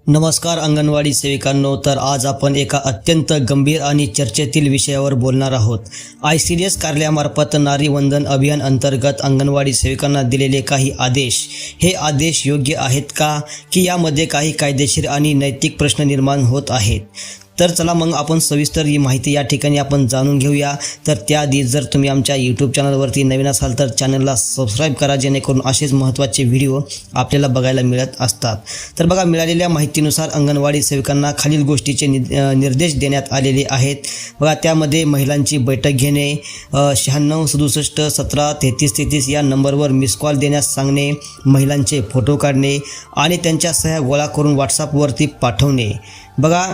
नमस्कार अंगणवाडी सेविकांनो, तर आज आपण एका अत्यंत गंभीर आणि चर्चेतील विषयावर बोलणार आहोत। ICDS कार्यालयामार्फत नारी वंदन अभियान अंतर्गत अंगणवाडी सेविकांना दिलेले काही आदेश, हे आदेश योग्य आहेत का, की यामध्ये काही कायदेशीर आणि नैतिक प्रश्न निर्माण होत आहेत? तर चला मग आपण सविस्तर ही माहिती या ठिकाणी आपण जाणून घेऊया। तर त्याआधी जर तुम्ही आमच्या YouTube चॅनलवरती नवीन असाल तर चॅनलला सबस्क्राईब करा, जेणेकरून असेच महत्त्वाचे व्हिडिओ आपल्याला बघायला मिळत असतात। तर बघा, मिळालेल्या माहितीनुसार अंगणवाडी सेविकांना खालील गोष्टीचे निर्देश देण्यात आलेले आहेत। बघा, त्यामध्ये महिलांची बैठक घेणे, 96 67 17 33 33 या नंबरवर मिस कॉल देण्यास सांगणे, महिलांचे फोटो काढणे आणि त्यांच्या सह्या गोळा करून WhatsAppवरती पाठवणे। बघा,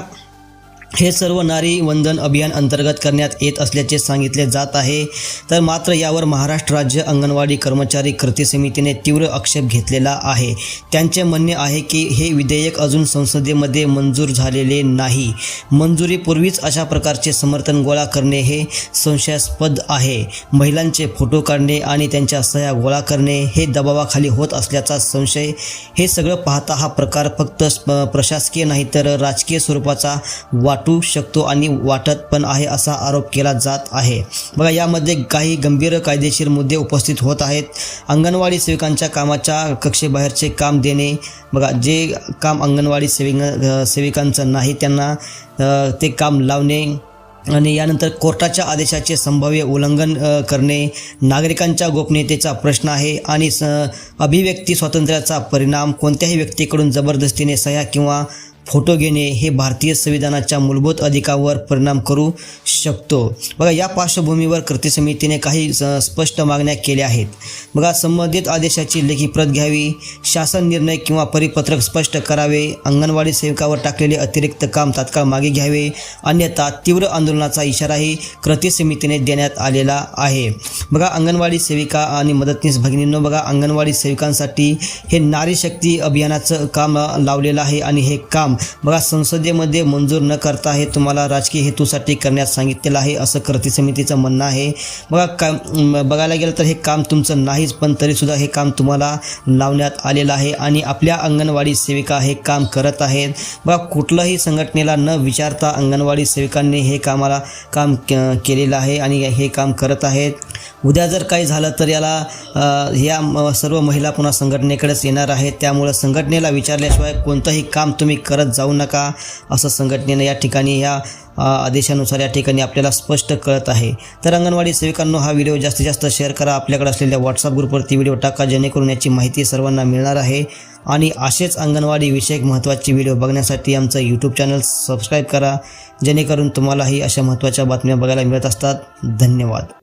हे सर्व नारी वंदन अभियान अंतर्गत करण्यात येत असल्याचे सांगितले जात आहे। तर मात्र यावर महाराष्ट्र राज्य अंगणवाडी कर्मचारी कृती समितीने तीव्र आक्षेप घेतलेला आहे। त्यांचे म्हणणे आहे की हे विधेयक अजून संसदेमध्ये मंजूर झालेले नाही। मंजुरीपूर्वीच अशा प्रकारचे समर्थन गोळा करणे हे संशयास्पद आहे। महिलांचे फोटो काढणे आणि त्यांच्या सह्या गोळा करणे हे दबावाखाली होत असल्याचा संशय। हे सगळं पाहता हा प्रकार फक्त प्रशासकीय नाही तर राजकीय स्वरूपाचा वाटू शकतो आणि वाटत पण आहे असा आरोप केला जात आहे। बघा, यामध्ये काही गंभीर कायदेशीर मुद्दे उपस्थित होत आहेत। अंगणवाडी सेविकांच्या कामाच्या कक्षेबाहेरचे काम देणे, बघा जे काम अंगणवाडी सेविकांचं नाही त्यांना ते काम लावणे, आणि यानंतर कोर्टाच्या आदेशाचे संभाव्य उल्लंघन करणे, नागरिकांच्या गोपनीयतेचा प्रश्न आहे आणि अभिव्यक्ती स्वातंत्र्याचा परिणाम, कोणत्याही व्यक्तीकडून जबरदस्तीने सह्या किंवा फोटो घेणे हे भारतीय संविधानाच्या मूलभूत अधिकारावर परिणाम करू शकतो। बघा, या पार्श्वभूमीवर कृती समितीने काही स्पष्ट मागण्या केल्या आहेत। बघा, संबंधित आदेशाची लेखी प्रत घ्यावी, शासन निर्णय किंवा परिपत्रक स्पष्ट करावे, अंगणवाडी सेविकावर टाकलेले अतिरिक्त काम तात्काळ मागे घ्यावे, अन्यथा तीव्र आंदोलनाचा इशाराही कृती समितीने देण्यात आलेला आहे। बघा, अंगणवाडी सेविका आणि मदतनीस भगिनींनो, बघा अंगणवाडी सेविकांसाठी हे नारी शक्ती अभियानाचं काम लावलेलं आहे आणि हे काम बघा संसदेमध्ये मंजूर न करता हे तुम्हाला राजकीय हेतूसाठी करण्यास सांगितलेलं आहे असं कृती समितीचं म्हणणं आहे। बघा, बघायला गेलं तर हे काम तुमचं नाहीच, पण तरीसुद्धा हे काम तुम्हाला लावण्यात आलेलं आहे आणि आपल्या अंगणवाडी सेविका हे काम करत आहेत। बघा, कुठल्याही संघटनेला न विचारता अंगणवाडी सेविकांनी हे काम केलेलं आहे आणि हे काम करत आहेत। उद्या जर काही झालं तर या सर्व महिला पुन्हा संघटनेकडेच येणार आहेत। त्यामुळे संघटनेला विचारल्याशिवाय कोणतंही काम तुम्ही करत जाऊ नका असं संघटनेने या ठिकाणी या आदेशानुसार या ठिकाणी आपल्याला स्पष्ट कळत आहे। तर अंगणवाडी सेविकांनो, हा व्हिडिओ जास्तीत जास्त शेअर करा, आपल्याकडे असलेल्या WhatsApp ग्रुपवरती व्हिडिओ टाका, जेणेकरून याची माहिती सर्वांना मिळणार आहे। आणि असेच अंगणवाडी विषयक महत्त्वाचे व्हिडिओ बघण्यासाठी आमचं YouTube चॅनल सबस्क्राईब करा, जेणेकरून तुम्हालाही अशा महत्त्वाच्या बातम्या बघायला मिळत असतात। धन्यवाद।